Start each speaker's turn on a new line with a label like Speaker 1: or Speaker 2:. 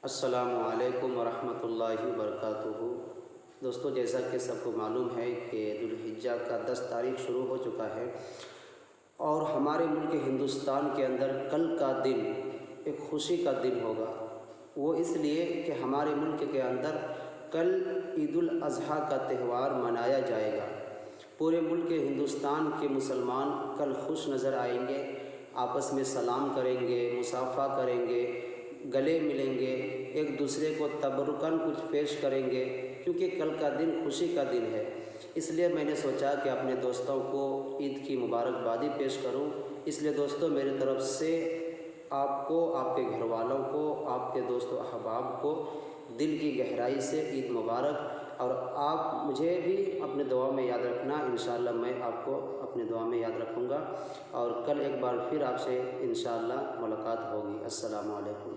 Speaker 1: السلام علیکم ورحمۃ اللہ وبرکاتہ۔ دوستو، جیسا کہ سب کو معلوم ہے کہ ذوالحجہ کا 10 تاریخ شروع ہو چکا ہے اور ہمارے ملک ہندوستان کے اندر کل کا دن ایک خوشی کا دن ہوگا۔ وہ اس لیے کہ ہمارے ملک کے اندر کل عید الاضحیٰ کا تہوار منایا جائے گا۔ پورے ملک ہندوستان کے مسلمان کل خوش نظر آئیں گے، آپس میں سلام کریں گے، مصافحہ کریں گے، گلے ملیں گے، ایک دوسرے کو تبرکاً کچھ پیش کریں گے، کیونکہ کل کا دن خوشی کا دن ہے۔ اس لیے میں نے سوچا کہ اپنے دوستوں کو عید کی مبارکبادی پیش کروں۔ اس لیے دوستو، میری طرف سے آپ کو، آپ کے گھر والوں کو، آپ کے دوست و احباب کو دل کی گہرائی سے عید مبارک، اور آپ مجھے بھی اپنے دعا میں یاد رکھنا۔ انشاءاللہ میں آپ کو اپنے دعا میں یاد رکھوں گا، اور کل ایک بار پھر آپ سے انشاءاللہ ملاقات ہوگی۔ السلام علیکم۔